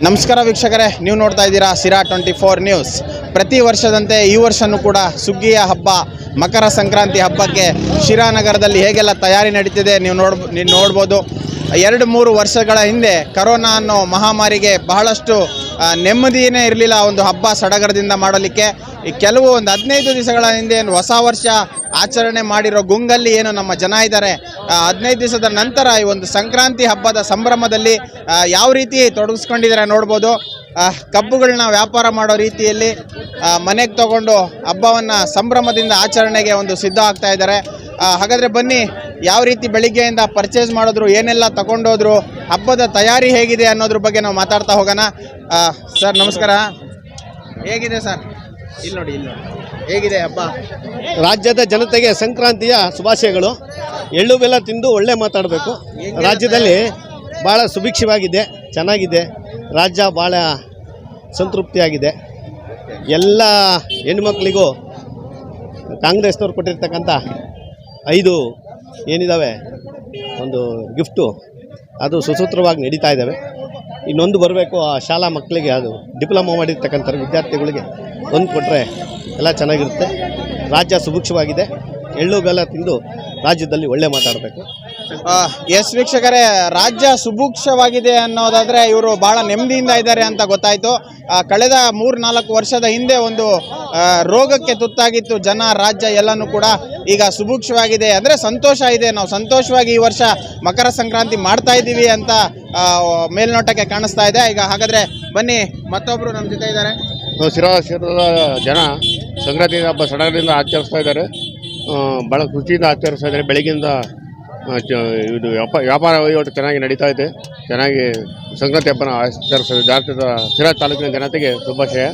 ನಮಸ್ಕಾರ ವೀಕ್ಷಕರೇ, ನೀವು ನೋಡ್ತಾ ಇದ್ದೀರಾ ಸಿರಾ 24 ನ್ಯೂಸ್. ಪ್ರತಿ ವರ್ಷದಂತೆ ಈ ವರ್ಷನೂ ಕೂಡ ಸುಗ್ಗಿಯ ಹಬ್ಬ ಮಕರ ಸಂಕ್ರಾಂತಿ ಹಬ್ಬಕ್ಕೆ ಶಿರಾನಗರದಲ್ಲಿ ಹೇಗೆಲ್ಲ ತಯಾರಿ ನಡೀತಿದೆ ನೀವು ನೋಡ್ಬೋದು. 2-3 ವರ್ಷಗಳ ಹಿಂದೆ ಕರೋನಾ ಅನ್ನೋ ಮಹಾಮಾರಿಗೆ ಬಹಳಷ್ಟು ನೆಮ್ಮದಿಯೇ ಇರಲಿಲ್ಲ ಒಂದು ಹಬ್ಬ ಸಡಗರದಿಂದ ಮಾಡಲಿಕ್ಕೆ. ಈ ಕೆಲವು ಒಂದು 15 ದಿವಸಗಳ ಹಿಂದೆ ಹೊಸ ವರ್ಷ ಆಚರಣೆ ಮಾಡಿರೋ ಗುಂಗಲ್ಲಿ ಏನು ನಮ್ಮ ಜನ ಇದ್ದಾರೆ, 15 ದಿವಸದ ನಂತರ ಈ ಒಂದು ಸಂಕ್ರಾಂತಿ ಹಬ್ಬದ ಸಂಭ್ರಮದಲ್ಲಿ ಯಾವ ರೀತಿ ತೊಡಗಿಸ್ಕೊಂಡಿದ್ದಾರೆ ನೋಡ್ಬೋದು. ಕಬ್ಬುಗಳನ್ನ ವ್ಯಾಪಾರ ಮಾಡೋ ರೀತಿಯಲ್ಲಿ ಮನೆಗೆ ತಗೊಂಡು ಹಬ್ಬವನ್ನು ಸಂಭ್ರಮದಿಂದ ಆಚರಣೆಗೆ ಒಂದು ಸಿದ್ಧ ಆಗ್ತಾ ಇದ್ದಾರೆ. ಹಾಗಾದರೆ ಬನ್ನಿ, ಯಾವ ರೀತಿ ಬೆಳಿಗ್ಗೆಯಿಂದ ಪರ್ಚೇಸ್ ಮಾಡಿದ್ರು, ಏನೆಲ್ಲ ತಗೊಂಡೋದ್ರು, ಹಬ್ಬದ ತಯಾರಿ ಹೇಗಿದೆ ಅನ್ನೋದ್ರ ಬಗ್ಗೆ ನಾವು ಮಾತಾಡ್ತಾ ಹೋಗೋಣ. ಸರ್ ನಮಸ್ಕಾರ, ಹೇಗಿದೆ ಸರ್? ಇಲ್ಲಿ ನೋಡಿ ಹೇಗಿದೆ ಹಬ್ಬ? ರಾಜ್ಯದ ಜನತೆಗೆ ಸಂಕ್ರಾಂತಿಯ ಶುಭಾಶಯಗಳು. ಎಳ್ಳು ಬೆಲ್ಲ ತಿಂದು ಒಳ್ಳೆ ಮಾತಾಡಬೇಕು. ರಾಜ್ಯದಲ್ಲಿ ಭಾಳ ಸುಭಿಕ್ಷವಾಗಿದೆ, ಚೆನ್ನಾಗಿದೆ. ರಾಜ್ಯ ಭಾಳ ಸಂತೃಪ್ತಿಯಾಗಿದೆ. ಎಲ್ಲ ಹೆಣ್ಮಕ್ಳಿಗೂ ಕಾಂಗ್ರೆಸ್ನವ್ರು ಕೊಟ್ಟಿರ್ತಕ್ಕಂಥ 5 ಏನಿದ್ದಾವೆ ಒಂದು ಗಿಫ್ಟು, ಅದು ಸುಸೂತ್ರವಾಗಿ ನಡೀತಾ ಇದ್ದಾವೆ. ಇನ್ನೊಂದು ಬರಬೇಕು ಆ ಶಾಲಾ ಮಕ್ಕಳಿಗೆ, ಅದು ಡಿಪ್ಲೊಮಾ ಮಾಡಿರ್ತಕ್ಕಂಥ ವಿದ್ಯಾರ್ಥಿಗಳಿಗೆ ಒಂದು ಕೊಟ್ಟರೆ ಎಲ್ಲ ಚೆನ್ನಾಗಿರುತ್ತೆ. ರಾಜ್ಯ ಸುಭಿಕ್ಷವಾಗಿದೆ. ಎಳ್ಳು ಬೆಲ್ಲ ತಿಂದು ರಾಜ್ಯದಲ್ಲಿ ಒಳ್ಳೆ ಮಾತಾಡಬೇಕು. ಎಸ್ ವೀಕ್ಷಕರೇ, ರಾಜ್ಯ ಸುಭಿಕ್ಷವಾಗಿದೆ ಅನ್ನೋದಾದರೆ ಇವರು ಭಾಳ ನೆಮ್ಮದಿಯಿಂದ ಇದ್ದಾರೆ ಅಂತ ಗೊತ್ತಾಯಿತು. ಕಳೆದ 3-4 ವರ್ಷದ ಹಿಂದೆ ಒಂದು ರೋಗಕ್ಕೆ ತುತ್ತಾಗಿತ್ತು ಜನ, ರಾಜ್ಯ ಎಲ್ಲನೂ ಕೂಡ. ಈಗ ಸುಭಿಕ್ಷವಾಗಿದೆ ಅಂದರೆ ಸಂತೋಷ ಇದೆ. ನಾವು ಸಂತೋಷವಾಗಿ ಈ ವರ್ಷ ಮಕರ ಸಂಕ್ರಾಂತಿ ಮಾಡ್ತಾ ಇದ್ದೀವಿ ಅಂತ ಮೇಲ್ನೋಟಕ್ಕೆ ಕಾಣಿಸ್ತಾ ಇದೆ. ಈಗ ಹಾಗಾದರೆ ಬನ್ನಿ, ಮತ್ತೊಬ್ಬರು ನಮ್ಮ ಜೊತೆ ಇದ್ದಾರೆ. ಶಿರಾ ಕ್ಷೇತ್ರದ ಜನ ಸಂಕ್ರಾಂತಿ ಹಬ್ಬ ಸಡಗರದಿಂದ ಆಚರಿಸ್ತಾ ಇದ್ದಾರೆ. ಭಾಳ ಖುಷಿಯಿಂದ ಆಚರಿಸ್ತಾ ಇದ್ದಾರೆ. ಬೆಳಗ್ಗಿಂದ ಇದು ವ್ಯಾಪಾರ ವಹಿವಾಟು ಚೆನ್ನಾಗಿ ನಡೀತಾ ಇದೆ. ಚೆನ್ನಾಗಿ ಸಂಕ್ರಾಂತಿ ಹಬ್ಬನ ಆಚರಿಸ್ತಾ ಭಾರತದ ಶಿರಾ ತಾಲೂಕಿನ ಜನತೆಗೆ ಶುಭಾಶಯ.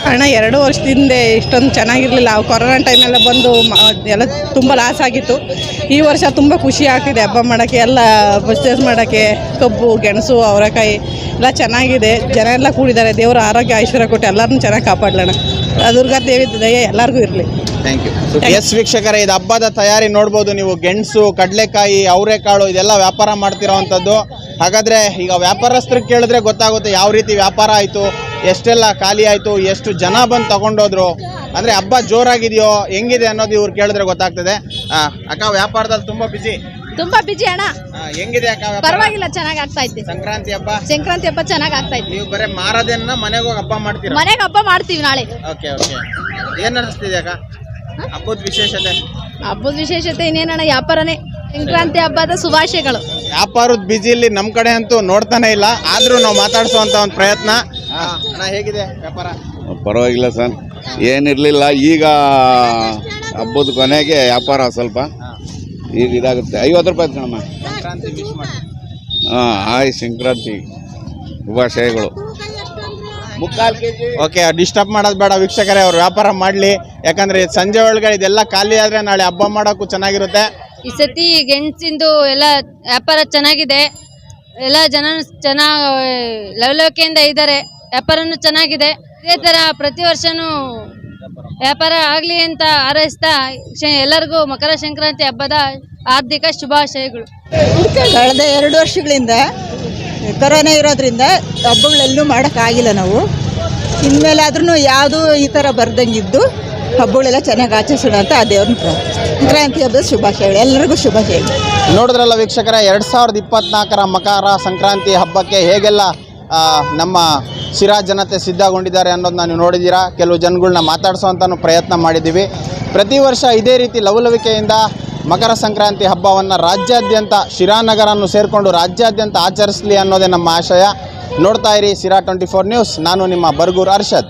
ಅಣ್ಣ, 2 ವರ್ಷದಿಂದ ಇಷ್ಟೊಂದು ಚೆನ್ನಾಗಿರಲಿಲ್ಲ. ಕೊರೋನಾ ಟೈಮೆಲ್ಲ ಬಂದು ಎಲ್ಲ ತುಂಬ ಲಾಸ್ ಆಗಿತ್ತು. ಈ ವರ್ಷ ತುಂಬ ಖುಷಿ ಆಗ್ತಿದೆ ಹಬ್ಬ ಮಾಡೋಕ್ಕೆ, ಎಲ್ಲ ಪರ್ಚೇಸ್ ಮಾಡೋಕ್ಕೆ. ಕಬ್ಬು, ಗೆಣಸು, ಅವರೆಕಾಯಿ ಎಲ್ಲ ಚೆನ್ನಾಗಿದೆ. ಜನ ಎಲ್ಲ ಕೂಡಿದ್ದಾರೆ. ದೇವರ ಆರೋಗ್ಯ ಐಶ್ವರ್ಯ ಕೊಟ್ಟು ಎಲ್ಲರನ್ನೂ ಚೆನ್ನಾಗಿ ಕಾಪಾಡಲಣ್ಣ. ದುರ್ಗಾ ದೇವಿ ದಯೆ ಎಲ್ಲರಿಗೂ ಇರಲಿ. Thank you. ಎಸ್ ವೀಕ್ಷಕರೇ, ಇದು ಹಬ್ಬದ ತಯಾರಿ ನೋಡ್ಬೋದು ನೀವು. ಗೆಣಸು, ಕಡಲೆಕಾಯಿ, ಅವರೆಕಾಳು ಇದೆಲ್ಲ ವ್ಯಾಪಾರ ಮಾಡ್ತಿರೋವಂಥದ್ದು. ಹಾಗಾದರೆ ಈಗ ವ್ಯಾಪಾರಸ್ಥರಿಗೆ ಕೇಳಿದ್ರೆ ಗೊತ್ತಾಗುತ್ತೆ ಯಾವ ರೀತಿ ವ್ಯಾಪಾರ ಆಯಿತು, ಎಷ್ಟೆಲ್ಲ ಖಾಲಿ ಆಯಿತು, ಎಷ್ಟು ಜನ ಬಂದು ತಗೊಂಡೋದ್ರು, ಅಂದರೆ ಹಬ್ಬ ಜೋರಾಗಿದೆಯೋ ಹೆಂಗಿದೆ ಅನ್ನೋದು ಇವ್ರು ಕೇಳಿದ್ರೆ ಗೊತ್ತಾಗ್ತದೆ. ಅಕ್ಕ, ವ್ಯಾಪಾರದಲ್ಲಿ ತುಂಬ ಬಿಜಿ ಅಣ್ಣ. ಹೆಂಗಿದೆ ಅಕ್ಕ? ಪರವಾಗಿಲ್ಲ, ಚೆನ್ನಾಗಿ ಆಗ್ತಾ ಇತ್ತು. ಸಂಕ್ರಾಂತಿ ಹಬ್ಬ ಚೆನ್ನಾಗಿ ಆಗ್ತಾ ಇತ್ತು. ನೀವು ಬರೀ ಮಾರದೇನ ಮನೆಗೆ ಹೋಗಿ ಹಬ್ಬ ಮಾಡ್ತೀರಾ? ಮನೆಗೆ ಹಬ್ಬ ಮಾಡ್ತೀವಿ ನಾಳೆ. ಓಕೆ. ಏನು ಅನಿಸ್ತಿದೆ ಅಕ್ಕ ಹಬ್ಬದ ವಿಶೇಷತೆ? ಇನ್ನೇನಣ್ಣ, ವ್ಯಾಪಾರನೇ. ಸಂಕ್ರಾಂತಿ ಹಬ್ಬದ ಶುಭಾಶಯಗಳು. ವ್ಯಾಪಾರದ ಬಿಜಿಲಿ ನಮ್ಮ ಕಡೆ ಅಂತೂ ನೋಡ್ತಾನೆ ಇಲ್ಲ, ಆದ್ರೂ ನಾವು ಮಾತಾಡಿಸುವಂತ ಒಂದು ಪ್ರಯತ್ನ. ಹೇಗಿದೆ ವ್ಯಾಪಾರ? ಪರವಾಗಿಲ್ಲ ಸರ್, ಏನಿರಲಿಲ್ಲ. ಈಗ ಹಬ್ಬದ ಕೊನೆಗೆ ವ್ಯಾಪಾರ ಸ್ವಲ್ಪ ಈಗ ಇದಾಗುತ್ತೆ. 50 ರೂಪಾಯಿ ಕಣಮ್ಮ. ಹಾಂ, ಸಂಕ್ರಾಂತಿ ಶುಭಾಶಯಗಳು. ಓಕೆ, ಡಿಸ್ಟರ್ಬ್ ಮಾಡೋದು ಬೇಡ ವೀಕ್ಷಕರೇ, ಅವ್ರು ವ್ಯಾಪಾರ ಮಾಡಲಿ. ಯಾಕಂದ್ರೆ ಸಂಜೆ ಒಳಗಡೆ ಇದೆಲ್ಲ ಖಾಲಿ ಆದರೆ ನಾಳೆ ಹಬ್ಬ ಮಾಡೋಕ್ಕೂ ಚೆನ್ನಾಗಿರುತ್ತೆ. ಈ ಸತಿ ಗೆಣಸಿಂದು ಎಲ್ಲ ವ್ಯಾಪಾರ ಚೆನ್ನಾಗಿದೆ. ಎಲ್ಲ ಜನ ಚೆನ್ನಾಗಿ ಲವಲವಿಕೆಯಿಂದ ಇದ್ದಾರೆ. ವ್ಯಾಪಾರನೂ ಚೆನ್ನಾಗಿದೆ. ಇದೇ ಥರ ಪ್ರತಿ ವರ್ಷನೂ ವ್ಯಾಪಾರ ಆಗಲಿ ಅಂತ ಹಾರೈಸ್ತಾ ಎಲ್ಲರಿಗೂ ಮಕರ ಸಂಕ್ರಾಂತಿ ಹಬ್ಬದ ಹಾರ್ದಿಕ ಶುಭಾಶಯಗಳು. ಕಳೆದ 2 ವರ್ಷಗಳಿಂದ ಕೊರೋನಾ ಇರೋದ್ರಿಂದ ಹಬ್ಬಗಳೆಲ್ಲೂ ಮಾಡೋಕ್ಕಾಗಿಲ್ಲ ನಾವು. ಇನ್ಮೇಲೆ ಆದ್ರೂ ಯಾವುದೂ ಈ ಥರ ಬರ್ದಂಗಿದ್ದು ಹಬ್ಬಗಳೆಲ್ಲ ಚೆನ್ನಾಗಿ ಆಚರಿಸೋಣ ಅಂತ ಆ ದೇವ್ರನ್ನ ಸಂಕ್ರಾಂತಿ ಹಬ್ಬದ ಶುಭಾಶಯಗಳು, ಎಲ್ಲರಿಗೂ ಶುಭಾಶಯಗಳು. ನೋಡಿದ್ರಲ್ಲ ವೀಕ್ಷಕರ, 2024ರ ಮಕರ ಸಂಕ್ರಾಂತಿ ಹಬ್ಬಕ್ಕೆ ಹೇಗೆಲ್ಲ ನಮ್ಮ ಶಿರಾ ಜನತೆ ಸಿದ್ಧಗೊಂಡಿದ್ದಾರೆ ಅನ್ನೋದನ್ನ ನೀವು ನೋಡಿದ್ದೀರಾ. ಕೆಲವು ಜನಗಳನ್ನ ಮಾತಾಡಿಸೋವಂಥ ಪ್ರಯತ್ನ ಮಾಡಿದ್ದೀವಿ. ಪ್ರತಿ ವರ್ಷ ಇದೇ ರೀತಿ ಲವಲವಿಕೆಯಿಂದ ಮಕರ ಸಂಕ್ರಾಂತಿ ಹಬ್ಬವನ್ನು ರಾಜ್ಯಾದ್ಯಂತ ಶಿರಾನಗರನ್ನು ಸೇರಿಕೊಂಡು ರಾಜ್ಯಾದ್ಯಂತ ಆಚರಿಸಲಿ ಅನ್ನೋದೇ ನಮ್ಮ ಆಶಯ. ನೋಡ್ತಾ ಇರಿ ಸಿರಾ 24 ನ್ಯೂಸ್. ನಾನು ನಿಮ್ಮ ಬರ್ಗೂರು ಅರ್ಷದ್.